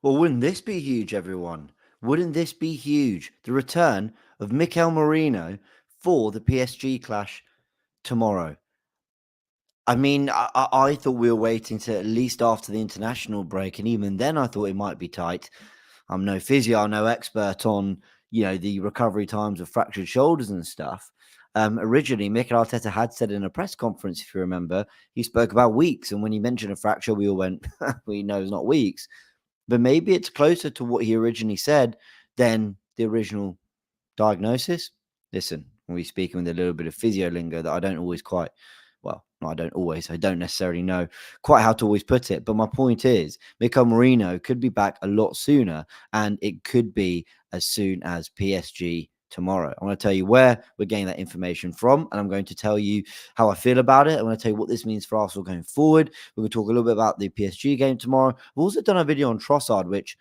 Well, wouldn't this be huge, everyone? Wouldn't this be huge? The return of Mikel Merino for the PSG clash tomorrow. I mean, I thought we were waiting to at least after the international break, and even then, I thought it might be tight. I'm no physio, I'm no expert on the recovery times of fractured shoulders and stuff. Originally, Mikel Arteta had said in a press conference, if you remember, he spoke about weeks, and when he mentioned a fracture, we all went, "We know it's not weeks." But maybe it's closer to what he originally said than the original diagnosis. Listen, we're speaking with a little bit of physio lingo that I don't always quite, well, no, I don't necessarily know quite how to always put it. But my point is, Mikel Merino could be back a lot sooner, and it could be as soon as PSG tomorrow. I'm going to tell you where we're getting that information from, and I'm going to tell you how I feel about it. I'm going to tell you what this means for Arsenal going forward. We're going to talk a little bit about the PSG game tomorrow. We've also done a video on Trossard, which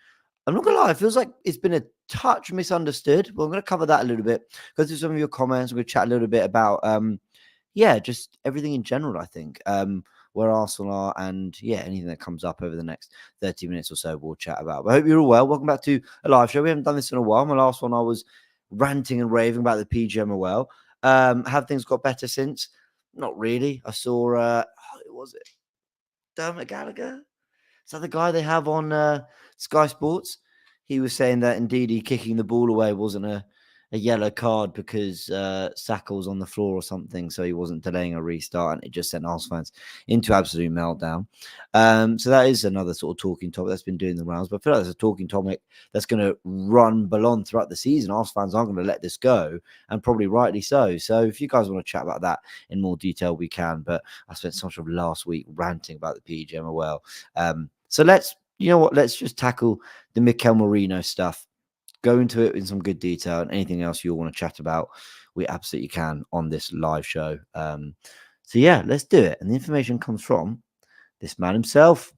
I'm not gonna lie, it feels like it's been a touch misunderstood. Well, I'm gonna cover that a little bit, go through some of your comments. We're gonna chat a little bit about just everything in general, I think. Where Arsenal are and anything that comes up over the next 30 minutes or so we'll chat about. But I hope you're all well. Welcome back to a live show. We haven't done this in a while. My last one I was ranting and raving about the PGMOL. Have things got better since? Not really. I saw who was it? Dermot Gallagher? Is that the guy they have on Sky Sports? He was saying that indeed he kicking the ball away wasn't a yellow card because Saka was on the floor or something, so he wasn't delaying a restart, and it just sent Arsenal fans into absolute meltdown. So that is another sort of talking topic that's been doing the rounds, but I feel like there's a talking topic that's going to run on throughout the season. Arsenal fans aren't going to let this go, and probably rightly so. So if you guys want to chat about that in more detail, we can, but I spent so much of last week ranting about the PGMOL. So let's just tackle the Mikel Merino stuff. Go into it in some good detail, and anything else you'll want to chat about, we absolutely can on this live show. Let's do it. And the information comes from this man himself,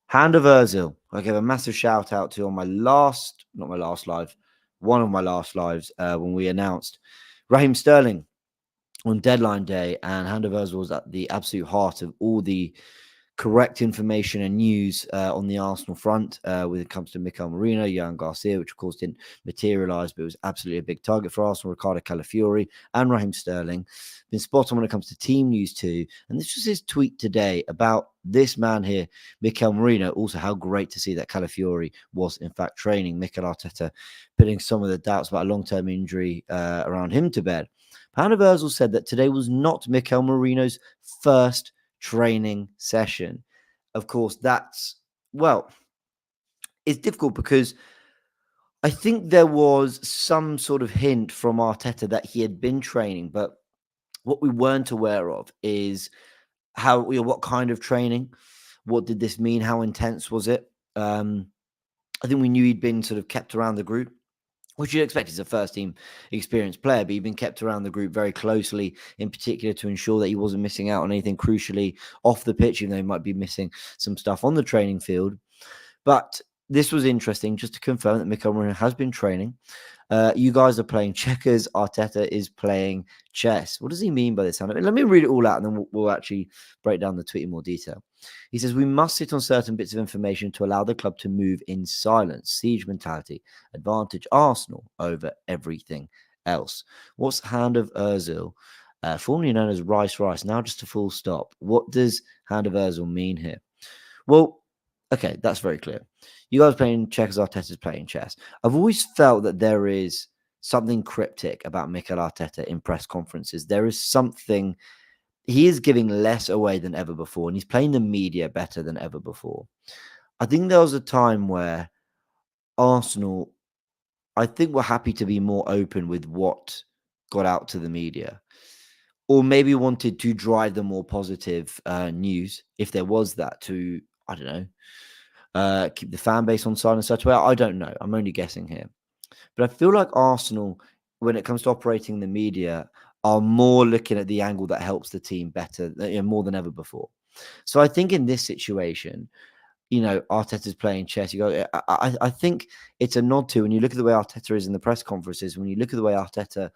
Hand of Ozil. I gave a massive shout out to on my last, not my last live, one of my last lives when we announced Raheem Sterling on deadline day, and Hand of Ozil was at the absolute heart of all the correct information and news on the Arsenal front when it comes to Mikel Merino, Johan Garcia, which of course didn't materialise, but it was absolutely a big target for Arsenal, Ricardo Calafiori and Raheem Sterling. Been spot on when it comes to team news too. And this was his tweet today about this man here, Mikel Merino. Also, how great to see that Calafiori was in fact training. Mikel Arteta putting some of the doubts about a long-term injury around him to bed. Hanna Ozil said that today was not Mikel Merino's first training session. Of course, it's difficult because I think there was some sort of hint from Arteta that he had been training, but what we weren't aware of is what kind of training, what did this mean, how intense was it? I think we knew he'd been sort of kept around the group, which you'd expect. He's a first-team experienced player, but he'd been kept around the group very closely, in particular to ensure that he wasn't missing out on anything crucially off the pitch, even though he might be missing some stuff on the training field. But this was interesting, just to confirm that Mikel Merino has been training. You guys are playing checkers. Arteta is playing chess. What does he mean by this? Let me read it all out, and then we'll actually break down the tweet in more detail. He says, we must sit on certain bits of information to allow the club to move in silence. Siege mentality. Advantage Arsenal over everything else. What's Hand of Ozil? Formerly known as Rice, now just a full stop. What does Hand of Ozil mean here? Well, okay, that's very clear. You guys playing checkers, Arteta's playing chess. I've always felt that there is something cryptic about Mikel Arteta in press conferences. There is something, he is giving less away than ever before, and he's playing the media better than ever before. I think there was a time where Arsenal, I think, were happy to be more open with what got out to the media, or maybe wanted to drive the more positive news, if there was that, to, I don't know, keep the fan base on side in such a way. I don't know. I'm only guessing here. But I feel like Arsenal, when it comes to operating the media, are more looking at the angle that helps the team better, more than ever before. So I think in this situation, Arteta's playing chess. I think it's a nod to, when you look at the way Arteta is in the press conferences, when you look at the way Arteta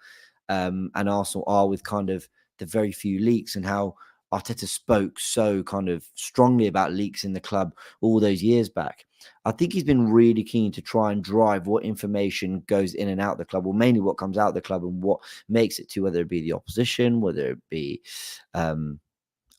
and Arsenal are with kind of the very few leaks, and how Arteta spoke so kind of strongly about leaks in the club all those years back. I think he's been really keen to try and drive what information goes in and out the club, or mainly what comes out the club and what makes it to, whether it be the opposition, whether it be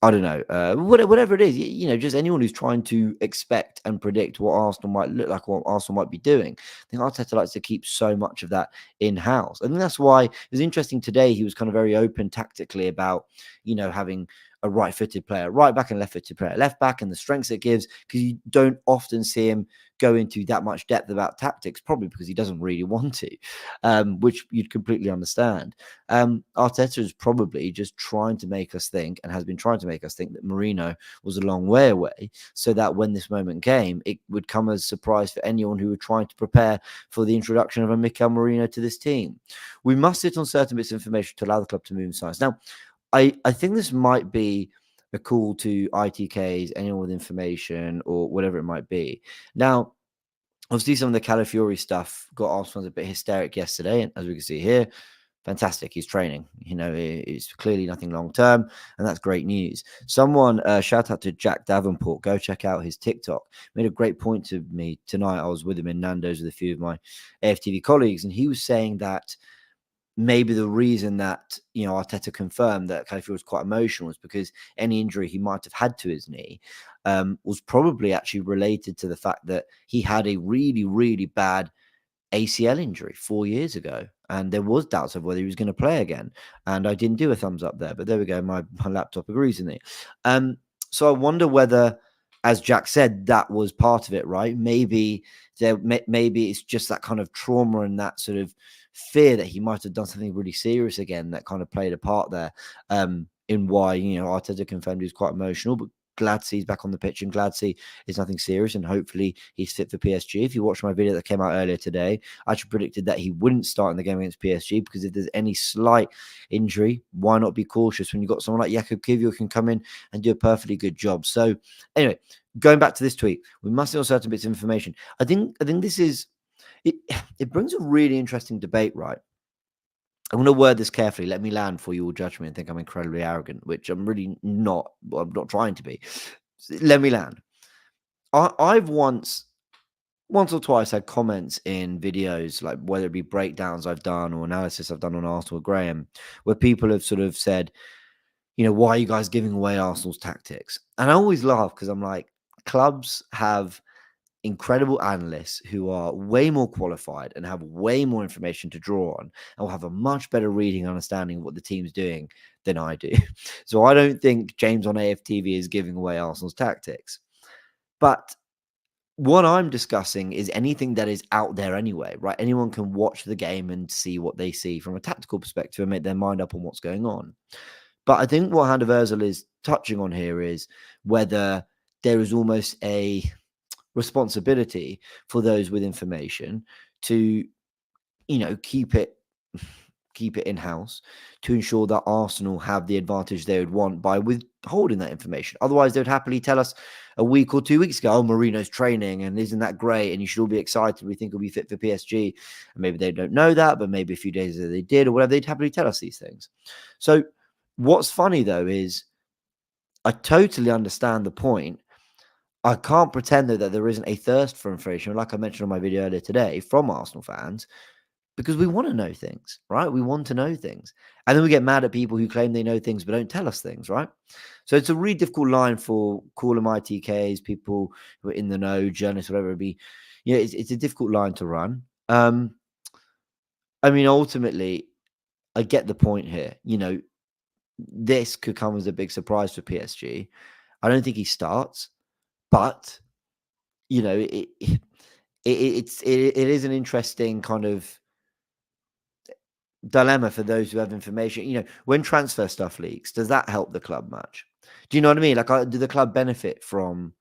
I don't know, whatever it is, just anyone who's trying to expect and predict what Arsenal might look like, what Arsenal might be doing. I think Arteta likes to keep so much of that in-house. I think that's why it was interesting today. He was kind of very open tactically about, having a right-footed player, right back, and left-footed player, left back, and the strengths it gives, because you don't often see him go into that much depth about tactics, probably because he doesn't really want to, which you'd completely understand. Arteta is probably just trying to make us think, and has been trying to make us think, that Merino was a long way away, so that when this moment came, it would come as a surprise for anyone who were trying to prepare for the introduction of a Mikel Merino to this team. We must sit on certain bits of information to allow the club to move in science. Now, I think this might be a call to ITKs, anyone with information or whatever it might be. Now, obviously, some of the Calafiori stuff got Arsenal a bit hysteric yesterday, and as we can see here, fantastic. He's training. It's clearly nothing long term, and that's great news. Someone, shout out to Jack Davenport. Go check out his TikTok. Made a great point to me tonight. I was with him in Nando's with a few of my AFTV colleagues, and he was saying that maybe the reason that Arteta confirmed that Calafiori was quite emotional was because any injury he might have had to his knee was probably actually related to the fact that he had a really, really bad ACL injury 4 years ago, and there was doubts of whether he was going to play again. And I didn't do a thumbs up there, but there we go. My laptop agrees with me. So I wonder whether, as Jack said, that was part of it, right? Maybe it's just that kind of trauma and that sort of fear that he might have done something really serious again that kind of played a part there in why Arteta confirmed he was quite emotional, but glad to see he's back on the pitch, and glad to see it's nothing serious, and hopefully he's fit for PSG. If you watched my video that came out earlier today, I actually predicted that he wouldn't start in the game against PSG, because if there's any slight injury, why not be cautious when you've got someone like Jakub Kiwior who can come in and do a perfectly good job. So anyway, going back to this tweet, we must know certain bits of information. I think this is it brings a really interesting debate, right? I'm going to word this carefully. Let me land before you all judge me and think I'm incredibly arrogant, which I'm really not. I'm not trying to be. Let me land. I've once or twice had comments in videos, like whether it be breakdowns I've done or analysis I've done on Arsenal with Graham, where people have sort of said, why are you guys giving away Arsenal's tactics? And I always laugh because I'm like, clubs have incredible analysts who are way more qualified and have way more information to draw on, and will have a much better reading and understanding of what the team's doing than I do. So I don't think James on AFTV is giving away Arsenal's tactics. But what I'm discussing is anything that is out there anyway, right? Anyone can watch the game and see what they see from a tactical perspective and make their mind up on what's going on. But I think what Hannah Virzel is touching on here is whether there is almost a responsibility for those with information to keep it in-house, to ensure that Arsenal have the advantage they would want by withholding that information. Otherwise, they would happily tell us a week or 2 weeks ago, oh, Marino's training and isn't that great, and you should all be excited, we think he'll be fit for PSG. And maybe they don't know that, but maybe a few days ago they did, or whatever. They'd happily tell us these things. So what's funny though is I totally understand the point. I can't pretend though that there isn't a thirst for information, like I mentioned on my video earlier today, from Arsenal fans, because we want to know things, right? We want to know things. And then we get mad at people who claim they know things but don't tell us things, right? So it's a really difficult line for call them ITKs, people who are in the know, journalists, whatever it be. It's a difficult line to run. I mean, ultimately, I get the point here. This could come as a big surprise for PSG. I don't think he starts. But it is an interesting kind of dilemma for those who have information. When transfer stuff leaks, does that help the club much? Do you know what I mean? Like, do the club benefit from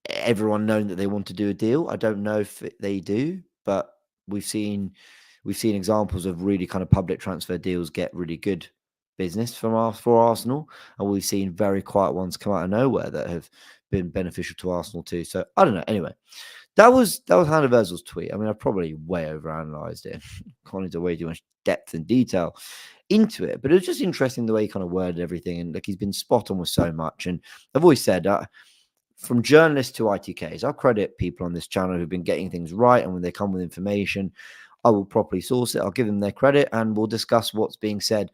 everyone knowing that they want to do a deal? I don't know if they do, but we've seen examples of really kind of public transfer deals get really good business for Arsenal, and we've seen very quiet ones come out of nowhere that have been beneficial to Arsenal too. So I don't know. Anyway, that was Hannah Virgil's tweet. I mean, I've probably way overanalyzed it, gone into way too much depth and detail into it, but it was just interesting the way he kind of worded everything, and like he's been spot on with so much. And I've always said, from journalists to ITKs, I'll credit people on this channel who've been getting things right, and when they come with information, I will properly source it. I'll give them their credit, and we'll discuss what's being said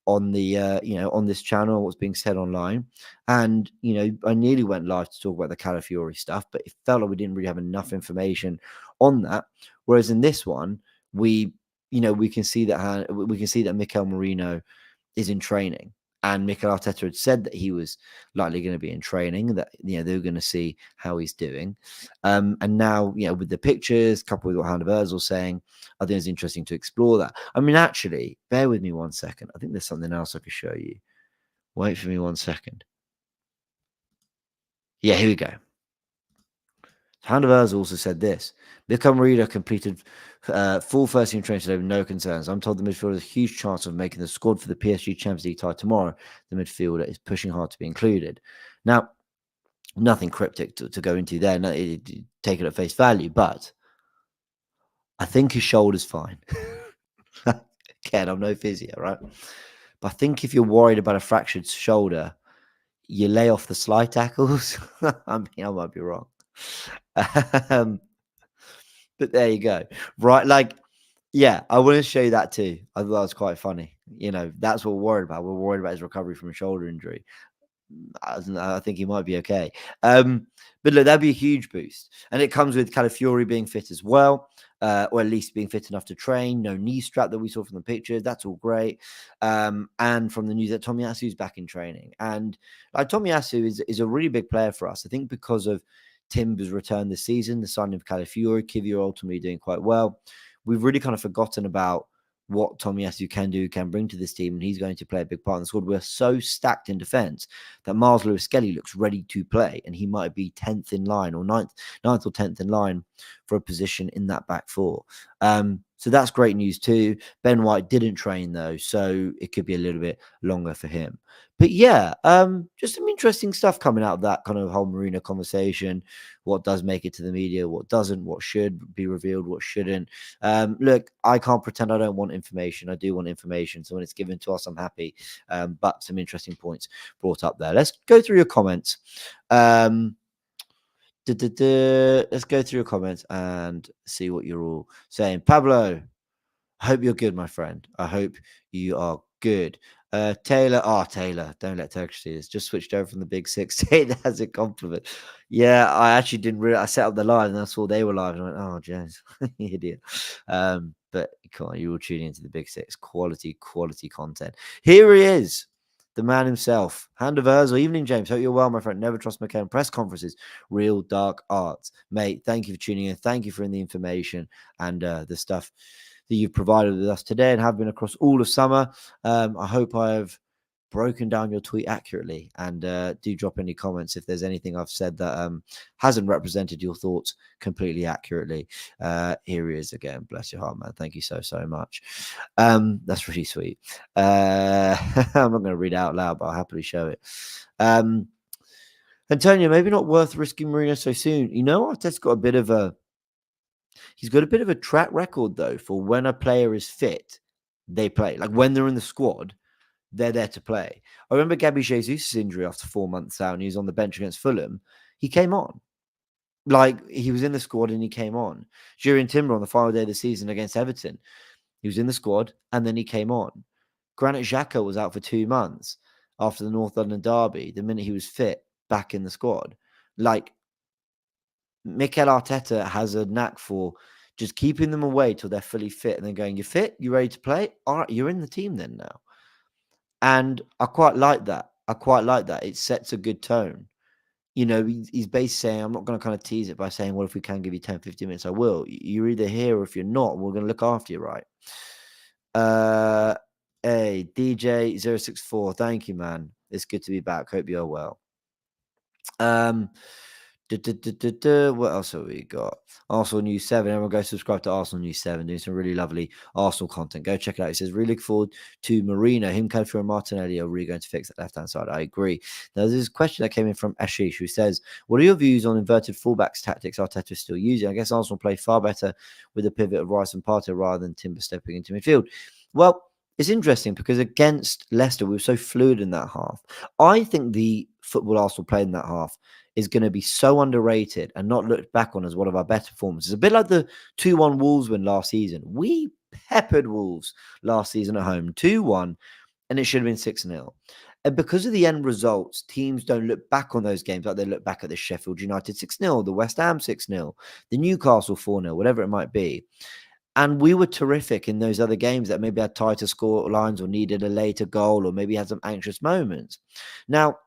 on the on this channel, what's being said online. And I nearly went live to talk about the Calafiori stuff, but it felt like we didn't really have enough information on that. Whereas in this one, we can see that Mikel Merino is in training. And Mikel Arteta had said that he was likely going to be in training, that they were going to see how he's doing. And now, with the pictures, coupled with what Hannah Virgil saying, I think it's interesting to explore that. I mean, actually, bear with me 1 second. I think there's something else I could show you. Wait for me 1 second. Yeah, here we go. Handovers also said this. Mikel Merino completed full first-team training today with no concerns. I'm told the midfielder has a huge chance of making the squad for the PSG Champions League tie tomorrow. The midfielder is pushing hard to be included. Now, nothing cryptic to go into there. Take it at face value, but I think his shoulder's fine. Again, I'm no physio, right? But I think if you're worried about a fractured shoulder, you lay off the slide tackles. I mean, I might be wrong. But there you go. Right. Yeah, I want to show you that too. I thought that was quite funny. That's what we're worried about. We're worried about his recovery from a shoulder injury. I think he might be okay. But look, that'd be a huge boost. And it comes with Calafiori being fit as well, or at least being fit enough to train. No knee strap that we saw from the pictures. That's all great. And from the news that Tomiyasu's back in training. And Tomiyasu is a really big player for us. I think because of Timber's return this season, the signing of Calafiori, Kivior ultimately doing quite well. We've really kind of forgotten about what Tomiyasu can bring to this team, and he's going to play a big part in the squad. We're so stacked in defence that Miles Lewis-Skelly looks ready to play, and he might be 10th in line or 9th or 10th in line for a position in that back four. So that's great news too. Ben White didn't train though, so it could be a little bit longer for him. But yeah, just some interesting stuff coming out of that kind of whole Merino conversation. What does make it to the media, what doesn't, what should be revealed, what shouldn't. Look, I can't pretend I don't want information. I do want information. So when it's given to us, I'm happy. But some interesting points brought up there. Let's go through your comments. Let's go through your comments and see what you're all saying. Pablo, I hope you're good, my friend. I hope you are good. Taylor, don't let Turkish see this. Just switched over from the Big Six. Take that as a compliment. Yeah, I actually didn't really. I set up the live and I saw they were live, and I went, "Oh, James, idiot." But come on, you will tune into the Big Six. Quality content. Here he is, the man himself, Hand of Urs. Evening, James. Hope you're well, my friend. Never trust McCann. Press conferences, real dark arts, mate. Thank you for tuning in. Thank you for the information and the stuff that you've provided with us today and have been across all of summer. I hope I have broken down your tweet accurately, and do drop any comments if there's anything I've said that hasn't represented your thoughts completely accurately. Here he is again. Bless your heart, man. Thank you so much. That's really sweet. I'm not going to read it out loud, but I'll happily show it. Antonio, maybe not worth risking Merino so soon. Arteta's got a bit of a track record, though, for when a player is fit, they play. Like when they're in the squad, they're there to play. I remember Gabby Jesus' injury after 4 months out, and he was on the bench against Fulham. He came on. Like, he was in the squad and he came on. Jurien Timber on the final day of the season against Everton, he was in the squad and then he came on. Granit Xhaka was out for 2 months after the North London derby. The minute he was fit, back in the squad. Like, Mikel Arteta has a knack for just keeping them away till they're fully fit and then going, "You're fit? You ready to play? All right, you're in the team then now." And I quite like that. It sets a good tone. He's basically saying, I'm not going to kind of tease it by saying, well, if we can give you 10, 15 minutes, I will. You're either here or if you're not, we're going to look after you, right? Hey, DJ064, thank you, man. It's good to be back. Hope you're well. What else have we got? Arsenal News 7. Everyone go subscribe to Arsenal News 7, doing some really lovely Arsenal content. Go check it out. He says, really look forward to Merino. Him, Calafiori, and Martinelli are really going to fix that left-hand side. I agree. Now, there's this question that came in from Ashish, who says, what are your views on inverted fullbacks tactics Arteta is still using? I guess Arsenal play far better with a pivot of Rice and Partey rather than Timber stepping into midfield. Well, it's interesting because against Leicester, we were so fluid in that half. I think the football Arsenal played in that half is going to be so underrated and not looked back on as one of our better performances. A bit like the 2-1 Wolves win last season. We peppered Wolves last season at home, 2-1, and it should have been 6-0. And because of the end results, teams don't look back on those games like they look back at the Sheffield United 6-0, the West Ham 6-0, the Newcastle 4-0, whatever it might be. And we were terrific in those other games that maybe had tighter score lines or needed a later goal or maybe had some anxious moments. Now,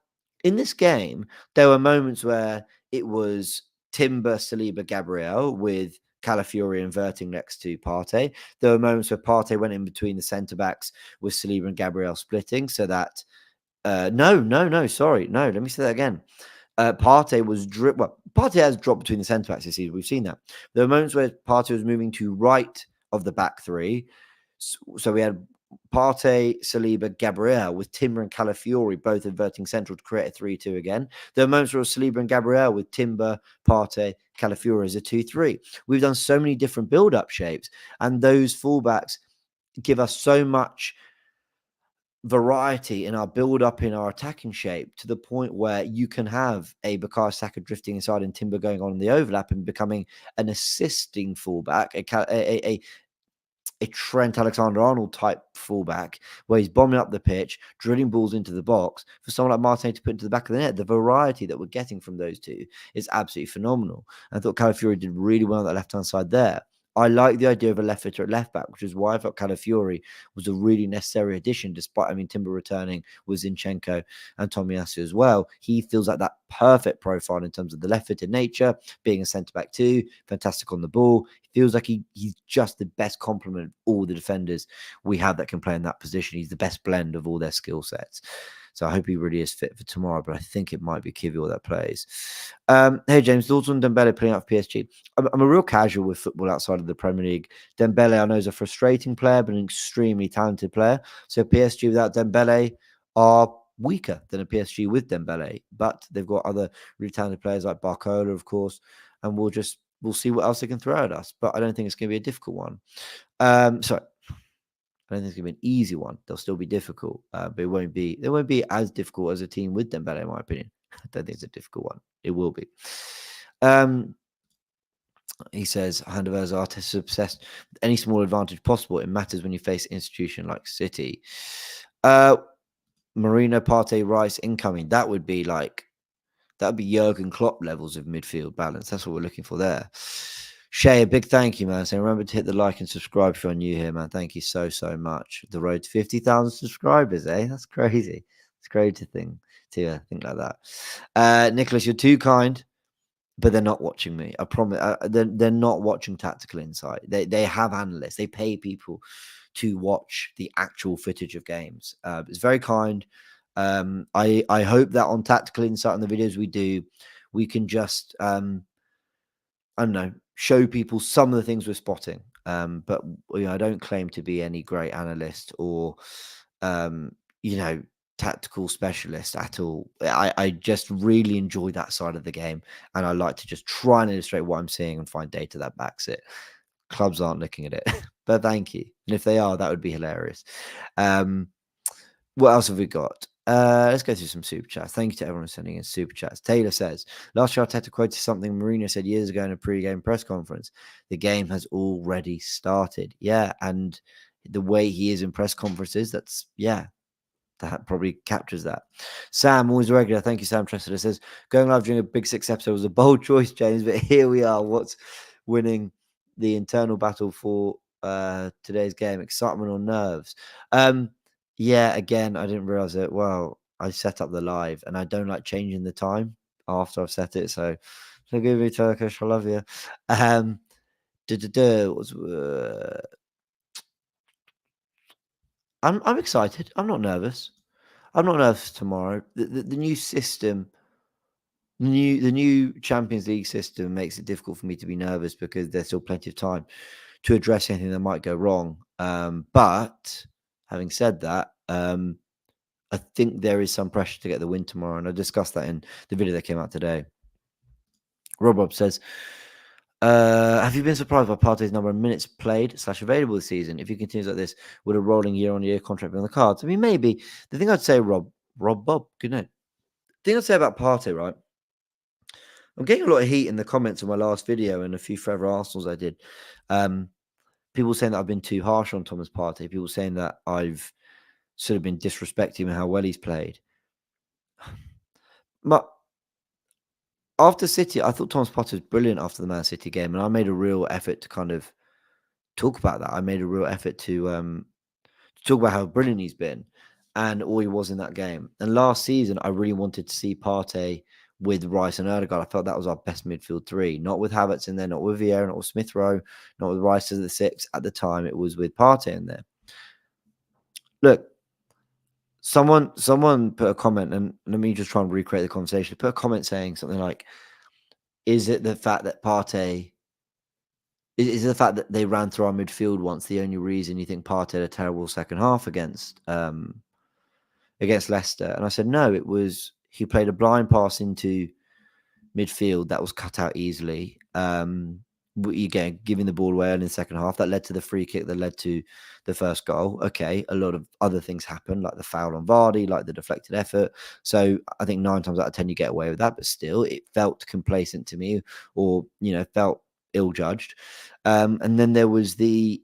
in this game, there were moments where it was Timber, Saliba, Gabriel with Calafiori inverting next to Partey. There were moments where Partey went in between the centre backs with Saliba and Gabriel splitting so that sorry. No, let me say that again. Partey was Partey has dropped between the centre backs this season. We've seen that. There were moments where Partey was moving to right of the back three. So we had Partey, Saliba, Gabriel with Timber and Calafiori both inverting central to create a 3-2 again. There were moments where Saliba and Gabriel with Timber, Partey, Calafiori as a 2-3. We've done so many different build-up shapes, and those fullbacks give us so much variety in our build up in our attacking shape to the point where you can have a Bukayo Saka drifting inside and Timber going on in the overlap and becoming an assisting fullback, a Trent Alexander-Arnold type fullback where he's bombing up the pitch, drilling balls into the box for someone like Martinelli to put into the back of the net. The variety that we're getting from those two is absolutely phenomenal. I thought Calafiori did really well on that left-hand side there. I like the idea of a left footer at left back, which is why I thought Calafiori was a really necessary addition, despite, Timber returning with Zinchenko and Tomiyasu as well. He feels like that perfect profile in terms of the left footed nature, being a centre back too, fantastic on the ball. He feels like he's just the best complement of all the defenders we have that can play in that position. He's the best blend of all their skill sets. So I hope he really is fit for tomorrow, but I think it might be Kivior that plays. Hey, James, thoughts on Dembele playing out for PSG? I'm a real casual with football outside of the Premier League. Dembele, I know, is a frustrating player, but an extremely talented player. So PSG without Dembele are weaker than a PSG with Dembele, but they've got other really talented players like Barcola, of course, and we'll see what else they can throw at us. But I don't think it's going to be a difficult one. Sorry. I don't think it's going to be an easy one. They'll still be difficult, but it won't be as difficult as a team with Dembele, in my opinion. I don't think it's a difficult one. It will be. He says, Handover's artists obsessed with any small advantage possible. It matters when you face an institution like City. Merino, Partey, Rice incoming. That would be Jurgen Klopp levels of midfield balance. That's what we're looking for there. Shay, a big thank you, man. So remember to hit the like and subscribe if you're new here, man. Thank you so much. The road to 50,000 subscribers, eh? That's crazy. It's great to think like that. Nicholas, you're too kind, but they're not watching me. I promise. They're not watching Tactical Insight. They have analysts. They pay people to watch the actual footage of games. It's very kind. I hope that on Tactical Insight and the videos we do, we can just I don't know, show people some of the things we're spotting. But I don't claim to be any great analyst or tactical specialist at all. I just really enjoy that side of the game, and I like to just try and illustrate what I'm seeing and find data that backs it. Clubs aren't looking at it, but thank you. And if they are, that would be hilarious. What else have we got? Let's go through some super chats. Thank you to everyone sending in super chats. Taylor says, last year Arteta quoted something Merino said years ago in a pre-game press conference. The game has already started. Yeah, and the way he is in press conferences, that probably captures that. Sam, always regular. Thank you, Sam Tressler. Says, going live during a Big Six episode was a bold choice, James, but here we are. What's winning the internal battle for today's game? Excitement or nerves? Yeah, again, I didn't realize it. Well, I set up the live and I don't like changing the time after I've set it. So forgive me, Turkish. I love you. I'm excited. I'm not nervous. I'm not nervous tomorrow. The new system The new Champions League system makes it difficult for me to be nervous because there's still plenty of time to address anything that might go wrong. But having said that, I think there is some pressure to get the win tomorrow, and I discussed that in the video that came out today. Rob says, have you been surprised by Partey's number of minutes played / available this season? If he continues like this, would a rolling year-on-year contract be on the cards? I mean, maybe. The thing I'd say, Bob, good night. The thing I'd say about Partey, right? I'm getting a lot of heat in the comments of my last video and a few further Arsenals I did. People saying that I've been too harsh on Thomas Partey. People saying that I've sort of been disrespecting him, how well he's played. But after City, I thought Thomas Partey was brilliant after the Man City game, and I made a real effort to kind of talk about that. I made a real effort to talk about how brilliant he's been and all he was in that game. And last season, I really wanted to see Partey with Rice and Erdegaard. I felt that was our best midfield three, not with Havertz in there, not with Vieira, not with Smith Rowe, not with Rice as the six. At the time, it was with Partey in there. Look, someone put a comment, and let me just try and recreate the conversation. Put a comment saying something like, "Is it the fact that Partey? Is it the fact that they ran through our midfield once the only reason you think Partey had a terrible second half against Leicester?" And I said, no, it was he played a blind pass into midfield that was cut out easily. Again, giving the ball away in the second half, that led to the free kick that led to the first goal. Okay, a lot of other things happened, like the foul on Vardy, like the deflected effort. So I think 9 times out of 10 you get away with that, but still, it felt complacent to me, or felt ill-judged. And then there was the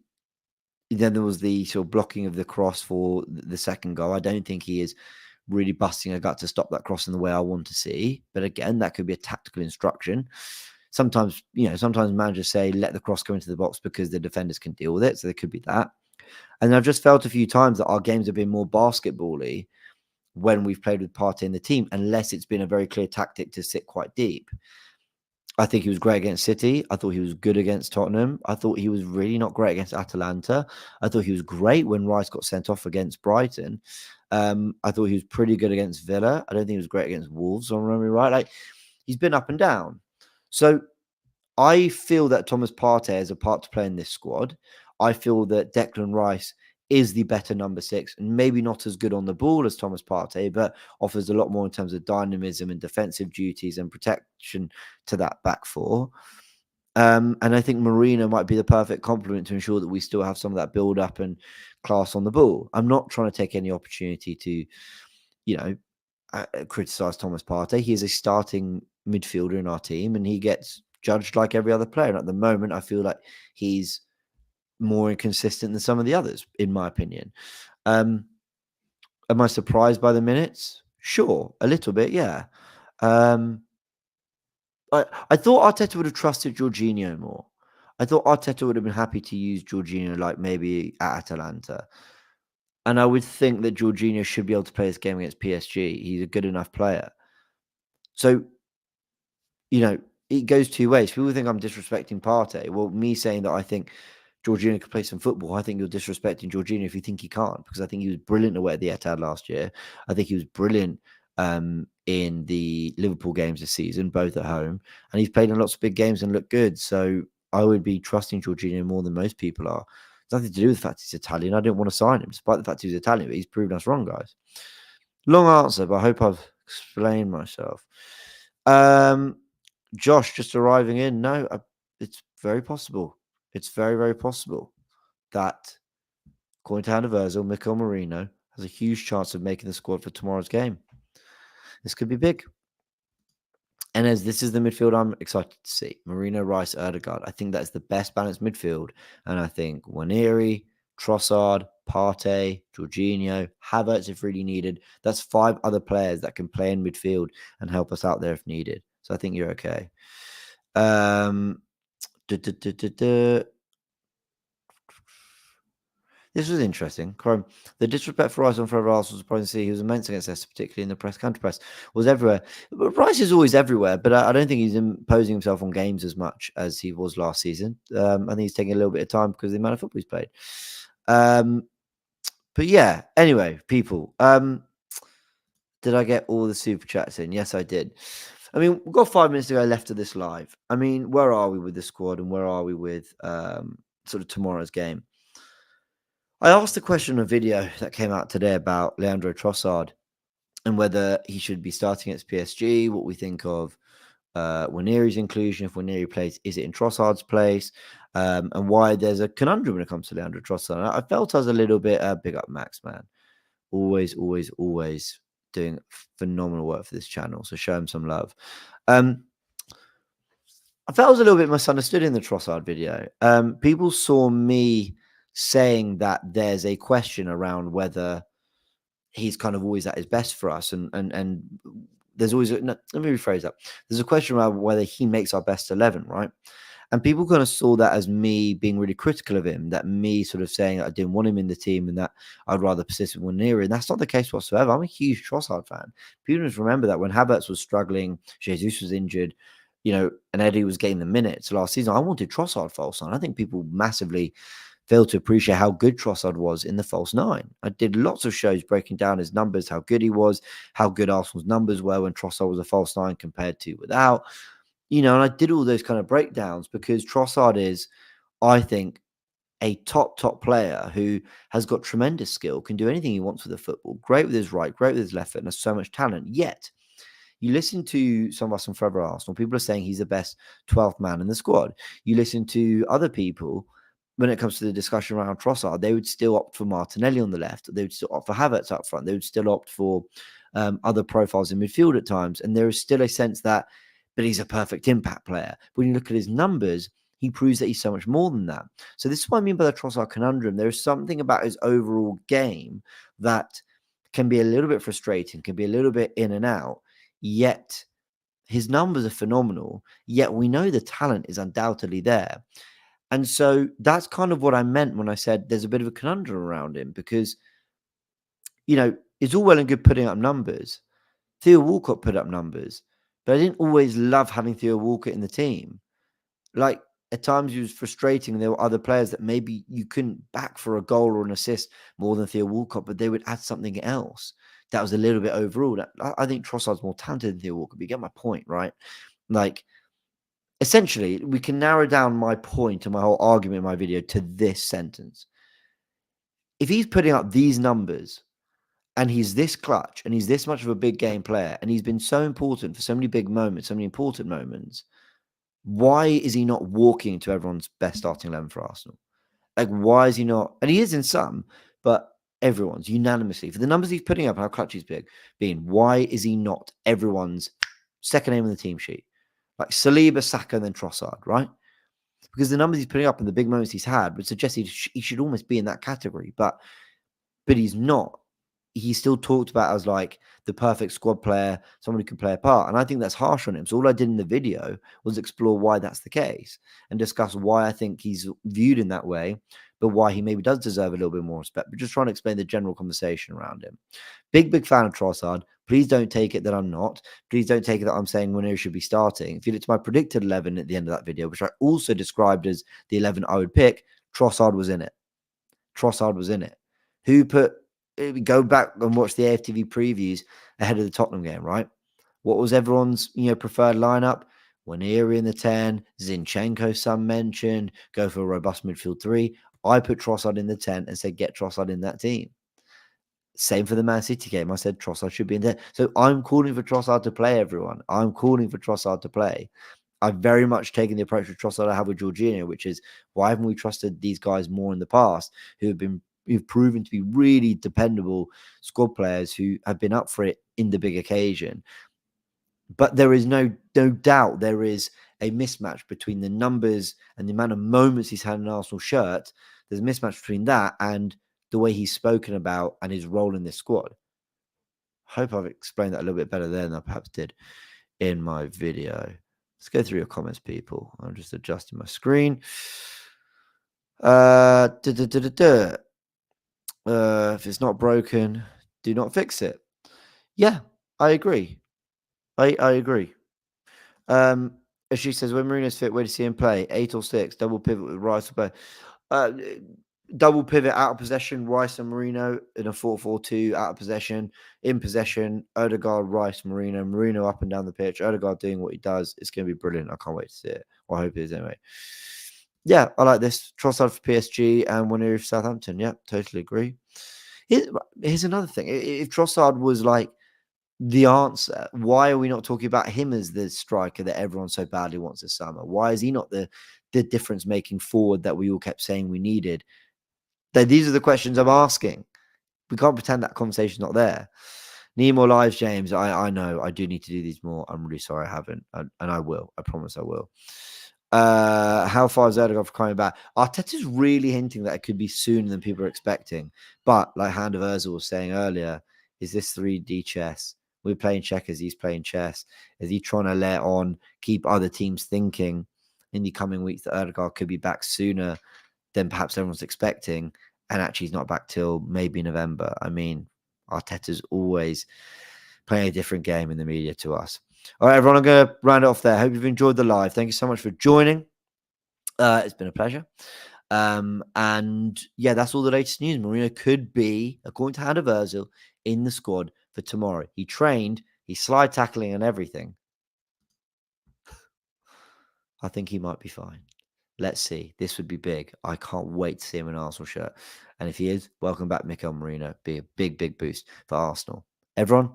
sort of blocking of the cross for the second goal. I don't think he is really busting a gut to stop that cross in the way I want to see. But again, that could be a tactical instruction. Sometimes managers say, let the cross go into the box because the defenders can deal with it. So there could be that. And I've just felt a few times that our games have been more basketball-y when we've played with Partey in the team, unless it's been a very clear tactic to sit quite deep. I think he was great against City. I thought he was good against Tottenham. I thought he was really not great against Atalanta. I thought he was great when Rice got sent off against Brighton. I thought he was pretty good against Villa. I don't think he was great against Wolves, if I'm remembering right. Like, he's been up and down. So I feel that Thomas Partey has a part to play in this squad. I feel that Declan Rice is the better number 6, and maybe not as good on the ball as Thomas Partey, but offers a lot more in terms of dynamism and defensive duties and protection to that back four. And I think Merino might be the perfect complement to ensure that we still have some of that build up and class on the ball. I'm not trying to take any opportunity to, criticize Thomas Partey. He is a starting midfielder in our team, and he gets judged like every other player. And at the moment, I feel like he's more inconsistent than some of the others, in my opinion. Am I surprised by the minutes? Sure, a little bit, yeah. I thought Arteta would have trusted Jorginho more. I thought Arteta would have been happy to use Jorginho like maybe at Atalanta. And I would think that Jorginho should be able to play this game against PSG. He's a good enough player. So, it goes two ways. People think I'm disrespecting Partey. Well, me saying that I think Jorginho could play some football, I think you're disrespecting Jorginho if you think he can't, because I think he was brilliant away at the Etihad last year. I think he was brilliant in the Liverpool games this season, both at home, and he's played in lots of big games and looked good. So I would be trusting Jorginho more than most people are. It's nothing to do with the fact he's Italian. I didn't want to sign him, despite the fact he's Italian, but he's proven us wrong, guys. Long answer, but I hope I've explained myself. Josh just arriving in. No, it's very possible. It's very, very possible that, according to Universal, Mikel Merino has a huge chance of making the squad for tomorrow's game. This could be big. And as this is the midfield I'm excited to see, Merino, Rice, Erdegaard. I think that's the best balanced midfield. And I think Waneri, Trossard, Partey, Jorginho, Havertz if really needed. That's 5 other players that can play in midfield and help us out there if needed. So I think you're okay. This was interesting. Chrome. The disrespect for Rice on Forever Arsenal was surprising to see. He was immense against Leicester, particularly in the counter press. Was everywhere. But Rice is always everywhere, but I don't think he's imposing himself on games as much as he was last season. I think he's taking a little bit of time because of the amount of football he's played. But yeah, anyway, people. Did I get all the super chats in? Yes, I did. I mean, we've got 5 minutes to go left of this live. I mean, where are we with the squad and where are we with sort of tomorrow's game? I asked a question in a video that came out today about Leandro Trossard and whether he should be starting at PSG, what we think of Waneri's inclusion, if Waneri plays, is it in Trossard's place, and why there's a conundrum when it comes to Leandro Trossard. I felt I was a little bit big up Max, man. Always, always, always doing phenomenal work for this channel. So show him some love. I felt I was a little bit misunderstood in the Trossard video. People saw me saying that there's a question around whether he's kind of always at his best for us, and there's always no, let me rephrase that. There's a question around whether he makes our best 11, right? And people kind of saw that as me being really critical of him, that me sort of saying I didn't want him in the team and that I'd rather persist with Waneri. And that's not the case whatsoever. I'm a huge Trossard fan. People just remember that when Havertz was struggling, Jesus was injured, and Eddie was getting the minutes last season, I wanted Trossard false nine. I think people massively failed to appreciate how good Trossard was in the false nine. I did lots of shows breaking down his numbers, how good he was, how good Arsenal's numbers were when Trossard was a false nine compared to without. And I did all those kind of breakdowns because Trossard is, I think, a top player who has got tremendous skill, can do anything he wants with the football, great with his right, great with his left foot, and has so much talent. Yet, you listen to some of us on Forever Arsenal, people are saying he's the best 12th man in the squad. You listen to other people, when it comes to the discussion around Trossard, they would still opt for Martinelli on the left. They would still opt for Havertz up front. They would still opt for other profiles in midfield at times. And there is still a sense that, but he's a perfect impact player. When you look at his numbers, he proves that he's so much more than that. So this is what I mean by the Trossard conundrum. There is something about his overall game that can be a little bit frustrating, can be a little bit in and out, yet his numbers are phenomenal, yet we know the talent is undoubtedly there. And so that's kind of what I meant when I said there's a bit of a conundrum around him because, it's all well and good putting up numbers. Theo Walcott put up numbers, but I didn't always love having Theo Walcott in the team. Like, at times he was frustrating. There were other players that maybe you couldn't back for a goal or an assist more than Theo Walcott, but they would add something else that was a little bit overall. I think Trossard's more talented than Theo Walcott, but you get my point, right? Like, essentially, we can narrow down my point and my whole argument in my video to this sentence. If he's putting up these numbers and he's this clutch and he's this much of a big game player and he's been so important for so many big moments, so many important moments, why is he not walking to everyone's best starting 11 for Arsenal? Like, why is he not? And he is in some, but everyone's unanimously, for the numbers he's putting up and how clutch he's being, why is he not everyone's second name on the team sheet? Like Saliba, Saka, and then Trossard, right? Because the numbers he's putting up and the big moments he's had would suggest he should almost be in that category, but he's not. He's still talked about as like the perfect squad player, someone who can play a part. And I think that's harsh on him. So all I did in the video was explore why that's the case and discuss why I think he's viewed in that way, but why he maybe does deserve a little bit more respect. But just trying to explain the general conversation around him. Big fan of Trossard. Please don't take it that I'm not. Please don't take it that I'm saying Waneri should be starting. If you look to my predicted 11 at the end of that video, which I also described as the 11 I would pick, Trossard was in it. Trossard was in it. Who put go back and watch the AFTV previews ahead of the Tottenham game, right? What was everyone's preferred lineup? Waneri in the 10, Zinchenko, some mentioned, go for a robust midfield 3. I put Trossard in the 10 and said get Trossard in that team. Same for the Man City game. I said Trossard should be in there. So I'm calling for Trossard to play, everyone. I'm calling for Trossard to play. I've very much taken the approach with Trossard I have with Jorginho, which is why haven't we trusted these guys more in the past who've proven to be really dependable squad players who have been up for it in the big occasion. But there is no doubt there is a mismatch between the numbers and the amount of moments he's had in an Arsenal shirt. There's a mismatch between that and the way he's spoken about and his role in this squad. Hope I've explained that a little bit better there than I perhaps did in my video. Let's go through your comments, people. I'm just adjusting my screen. If it's not broken, do not fix it. Yeah, I agree. I agree. As she says, when Merino's fit, where do you see him play? 8 or 6, double pivot with Rice or both. double pivot out of possession, Rice and Merino in a 4-4-2 out of possession. In possession, Odegaard, Rice, Merino. Merino up and down the pitch. Odegaard doing what he does. It's going to be brilliant. I can't wait to see it. Well, I hope it is anyway. Yeah, I like this. Trossard for PSG and Winner for Southampton. Yeah, totally agree. Here's another thing. If Trossard was like the answer, why are we not talking about him as the striker that everyone so badly wants this summer? Why is he not the difference making forward that we all kept saying we needed? These are the questions I'm asking. We can't pretend that conversation's not there. Need more lives, James. I know. I do need to do these more. I'm really sorry I haven't. And I will. I promise I will. How far is Erdogan for coming back? Arteta's really hinting that it could be sooner than people are expecting. But like Hand of Ozil was saying earlier, is this 3D chess? We're playing checkers. He's playing chess. Is he trying to let on, keep other teams thinking in the coming weeks that Erdogan could be back sooner than perhaps everyone's expecting? And actually, he's not back till maybe November. I mean, Arteta's always playing a different game in the media to us. All right, everyone, I'm going to round it off there. Hope you've enjoyed the live. Thank you so much for joining. It's been a pleasure. And yeah, that's all the latest news. Merino could be, according to Hand of Ozil, in the squad for tomorrow. He trained, he's slide tackling and everything. I think he might be fine. Let's see. This would be big. I can't wait to see him in an Arsenal shirt. And if he is, welcome back, Mikel Merino. Be a big, big boost for Arsenal. Everyone,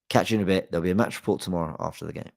catch you in a bit. There'll be a match report tomorrow after the game.